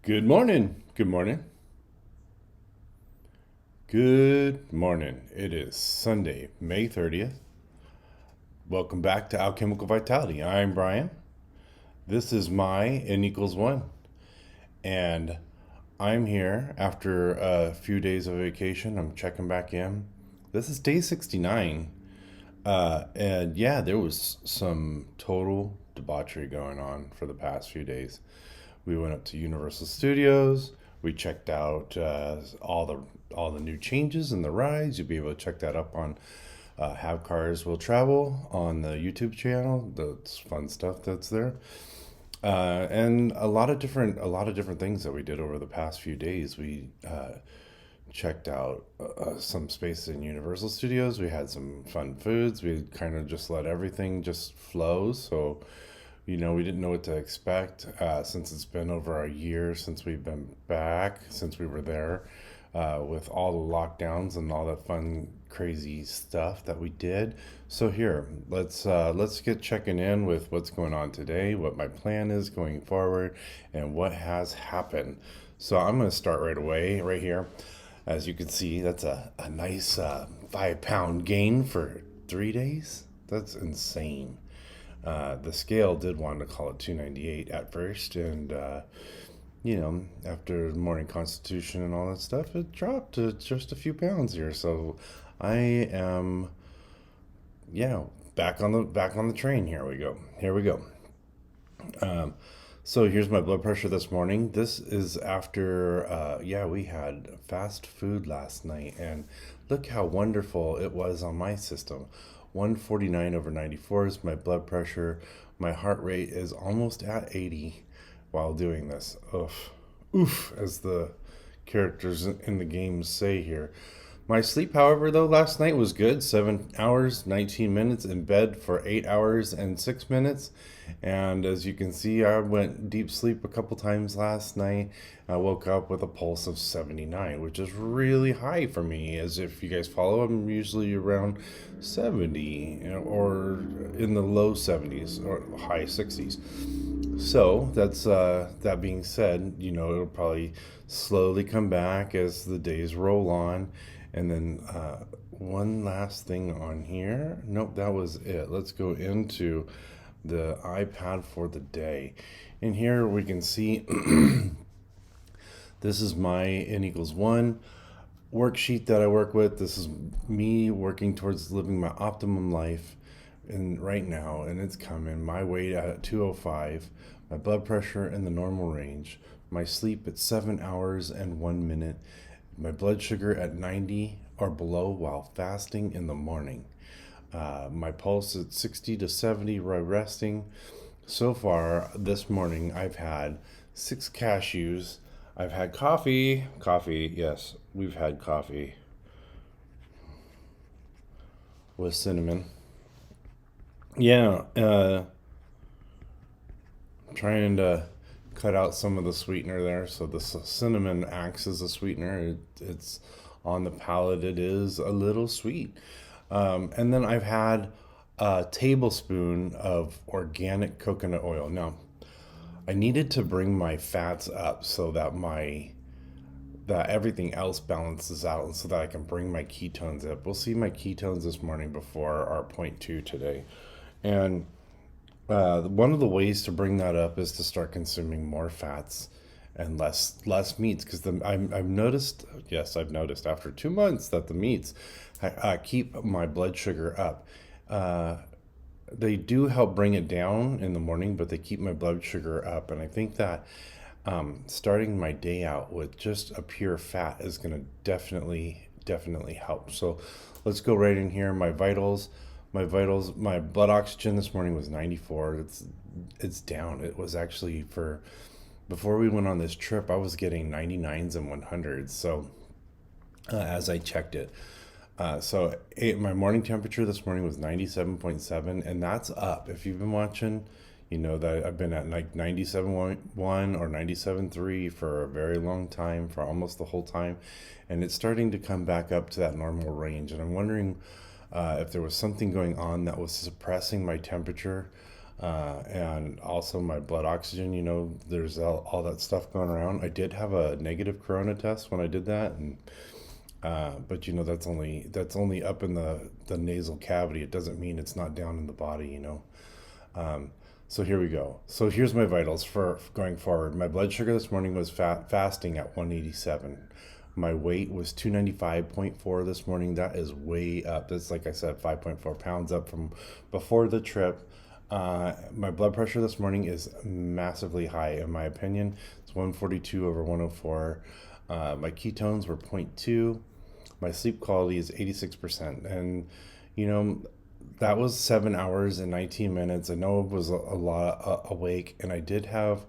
Good morning. Good morning. Good morning. It is Sunday, May 30th. Welcome back to Alchemical Vitality. I'm Bryan. This is my N equals 1. And I'm here after a few days of vacation. I'm checking back in. This is day 69. And yeah, there was some total debauchery going on for the past few days. We went up to Universal Studios. We checked out all the new changes in the rides. You'll be able to check that up on Have Cars Will Travel on the YouTube channel. That's fun stuff that's there, and a lot of different things that we did over the past few days. We checked out some spaces in Universal Studios. We had some fun foods. We kind of just let everything just flow. So, we didn't know what to expect since it's been over a year since we've been back, since we were there with all the lockdowns and all that fun, crazy stuff that we did. So here, let's get checking in with what's going on today, what my plan is going forward, and what has happened. So I'm going to start right away, right here. As you can see, that's a nice 5 pound gain for 3 days. That's insane. The scale did want to call it 298 at first, and after morning constitution and all that stuff, it dropped to just a few pounds here. So I am, yeah, back on the train. Here we go. Here we go. Um, so here's my blood pressure this morning. This is after, yeah, we had fast food last night, and look how wonderful it was on my system. 149 over 94 is my blood pressure. My heart rate is almost at 80 while doing this. Oof. Oof, as the characters in the game say here. My sleep, however, though, last night was good. 7 hours, 19 minutes in bed for 8 hours and 6 minutes. And as you can see, I went deep sleep a couple times last night. I woke up with a pulse of 79, which is really high for me. As if you guys follow, I'm usually around 70, or in the low 70s or high 60s. So that being said, it'll probably slowly come back as the days roll on. And then one last thing on here. Nope, that was it. Let's go into the iPad for the day. And here we can see this is my N equals 1 worksheet that I work with. This is me working towards living my optimum life and right now, and it's coming. My weight at 205, my blood pressure in the normal range, my sleep at 7 hours and 1 minute, my blood sugar at 90 or below while fasting in the morning. My pulse at 60 to 70 while resting. So far this morning, I've had 6 cashews. I've had coffee. Coffee, yes, we've had coffee with cinnamon. Yeah, trying to cut out some of the sweetener there. So the cinnamon acts as a sweetener. It's on the palate. It is a little sweet. And then I've had a tablespoon of organic coconut oil. Now, I needed to bring my fats up so that everything else balances out, and so that I can bring my ketones up. We'll see my ketones this morning before our point two today. And one of the ways to bring that up is to start consuming more fats and less meats, because I've noticed, yes, I've noticed after 2 months that the meats keep my blood sugar up. They do help bring it down in the morning, but they keep my blood sugar up, and I think that starting my day out with just a pure fat is going to definitely help. So let's go right in here. My blood oxygen this morning was 94. It's down. It was actually, for before we went on this trip, I was getting 99s and 100s. So as I checked it, my morning temperature this morning was 97.7, and that's up. If you've been watching, you know that I've been at like 97.1 or 97.3 for a very long time, for almost the whole time, and it's starting to come back up to that normal range. And I'm wondering if there was something going on that was suppressing my temperature. And also my blood oxygen. There's all that stuff going around. I did have a negative corona test when I did that, and but that's only up in the nasal cavity. It doesn't mean it's not down in the body. So here we go. So here's my vitals for going forward. My blood sugar this morning was fasting at 187. My weight was 295.4 this morning. That is way up. That's, like I said, 5.4 pounds up from before the trip. My blood pressure this morning is massively high, in my opinion. It's 142 over 104. My ketones were zero point 0.2. My sleep quality is 86%. And, you know, that was 7 hours and 19 minutes. I know it was a lot awake, and I did have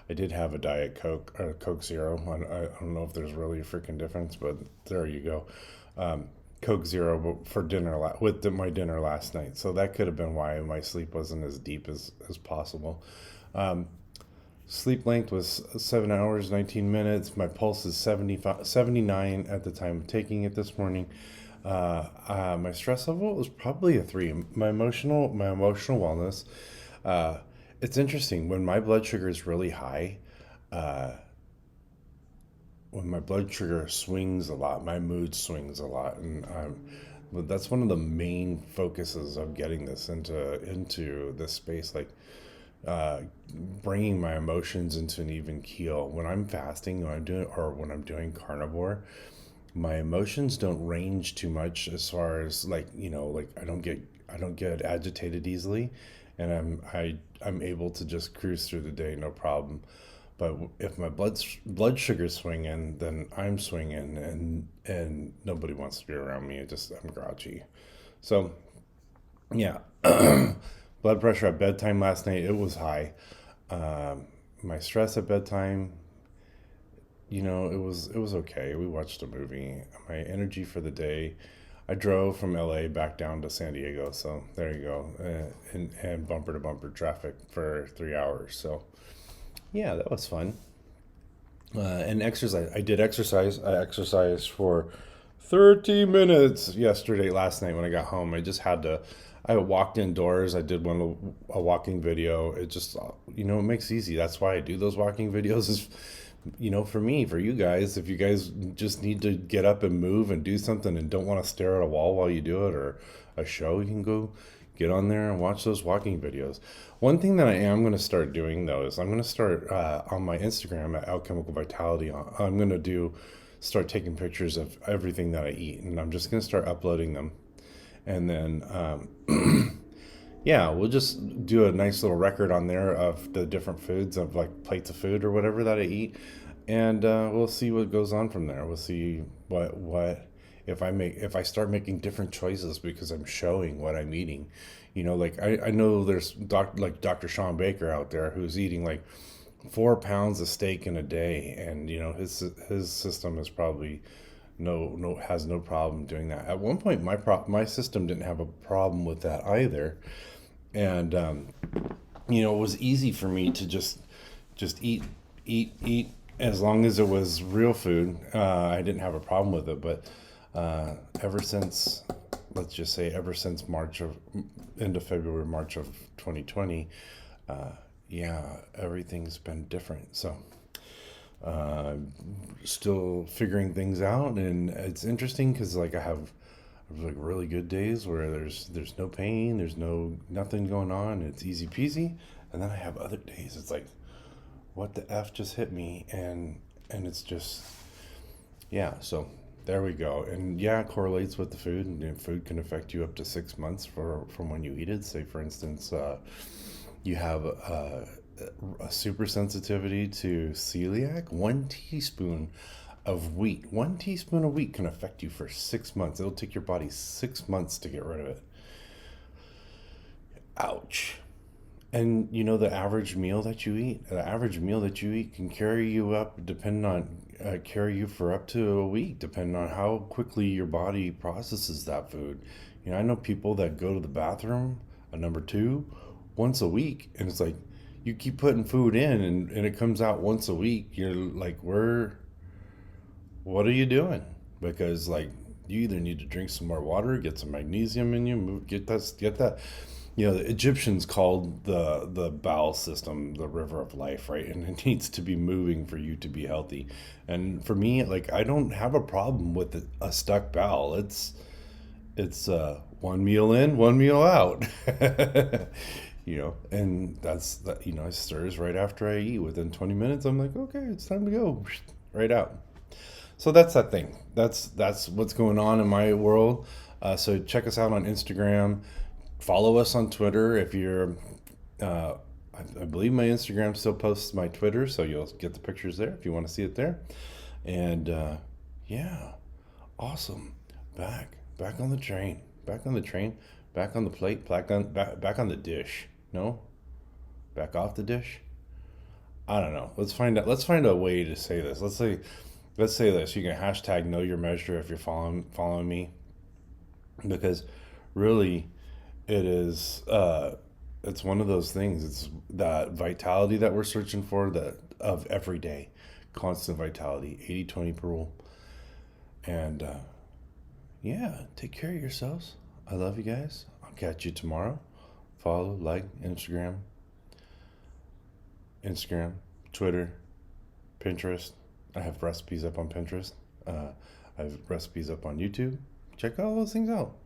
a Diet Coke or Coke Zero. I don't know if there's really a freaking difference, but there you go. Coke Zero for dinner with my dinner last night. So that could have been why my sleep wasn't as deep as possible. Um, Sleep length was 7 hours, 19 minutes. My pulse is 79 at the time of taking it this morning. My stress level was probably a 3. My emotional wellness. Uh, it's interesting when my blood sugar is really high. Uh, when my blood sugar swings a lot, my mood swings a lot, and but that's one of the main focuses of getting this into this space, like uh, bringing my emotions into an even keel. When I'm fasting, when I'm doing carnivore, my emotions don't range too much as far as, like I don't get agitated easily, and I'm able to just cruise through the day, no problem. But if my blood sugar's swinging, then I'm swinging, and nobody wants to be around me. I'm grouchy. So yeah, blood pressure at bedtime last night, it was high. Um, my stress at bedtime, it was okay. We watched a movie. My energy for the day, I drove from LA back down to San Diego, so there you go, and bumper to bumper traffic for 3 hours. So yeah, that was fun. And exercise. I did exercise. I exercised for 30 minutes last night when I got home. I walked indoors. I did a walking video. It makes it easy. That's why I do those walking videos is, for me, for you guys, if you guys just need to get up and move and do something and don't want to stare at a wall while you do it, or a show, you can go get on there and watch those walking videos. One thing that I am going to start doing, though, is I'm going to start on my Instagram at Alchemical Vitality. I'm going to start taking pictures of everything that I eat, and I'm just going to start uploading them. And then, yeah, we'll just do a nice little record on there of the different foods, of like plates of food or whatever that I eat, and we'll see what goes on from there. We'll see what if I start making different choices because I'm showing what I'm eating. Like I know there's like Dr. Sean Baker out there who's eating like 4 pounds of steak in a day, and his system is probably no has no problem doing that. At one point, my system didn't have a problem with that either, and it was easy for me to just eat as long as it was real food. I didn't have a problem with it, but ever since, let's just say, ever since into February, March of 2020, uh, yeah, everything's been different. So uh, still figuring things out, and it's interesting because like I have like really good days where there's no pain, there's nothing going on, it's easy peasy, and then I have other days it's like, what the f just hit me, and it's just, yeah. So there we go. And yeah, it correlates with the food, and food can affect you up to 6 months from when you eat it. Say for instance, you have a super sensitivity to celiac. 1 teaspoon of wheat can affect you for 6 months. It'll take your body 6 months to get rid of it. Ouch. And the average meal that you eat can carry you for up to a week, depending on how quickly your body processes that food. I know people that go to the bathroom, a number two, once a week, and it's like you keep putting food in, and it comes out once a week. You're like, what are you doing? Because like you either need to drink some more water, get some magnesium in you, get that. The Egyptians called the bowel system the river of life, right? And it needs to be moving for you to be healthy. And for me, like, I don't have a problem with a stuck bowel. It's one meal in, one meal out. And that's that. It stirs right after I eat. Within 20 minutes, I'm like, okay, it's time to go, right out. So that's that thing. That's what's going on in my world. So check us out on Instagram. Follow us on Twitter if you're. Uh, I believe my Instagram still posts my Twitter, so you'll get the pictures there if you want to see it there. And yeah, awesome. Back on the train. Back on the train. Back on the plate. Back on the dish. No, back off the dish. I don't know. Let's find out. Let's find a way to say this. Let's say this. You can hashtag know your measure if you're following me, because really it is it's one of those things. It's that vitality that we're searching for, that of every day, constant vitality, 80-20 rule. And yeah, take care of yourselves. I love you guys. I'll catch you tomorrow. Follow, like, Instagram, Twitter, Pinterest. I have recipes up on Pinterest. I have recipes up on YouTube. Check all those things out.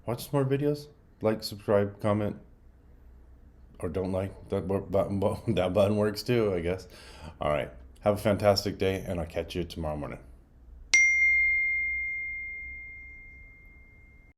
Watch some more videos. Like, subscribe, comment, or don't like. That button works too, I guess. All right. Have a fantastic day, and I'll catch you tomorrow morning.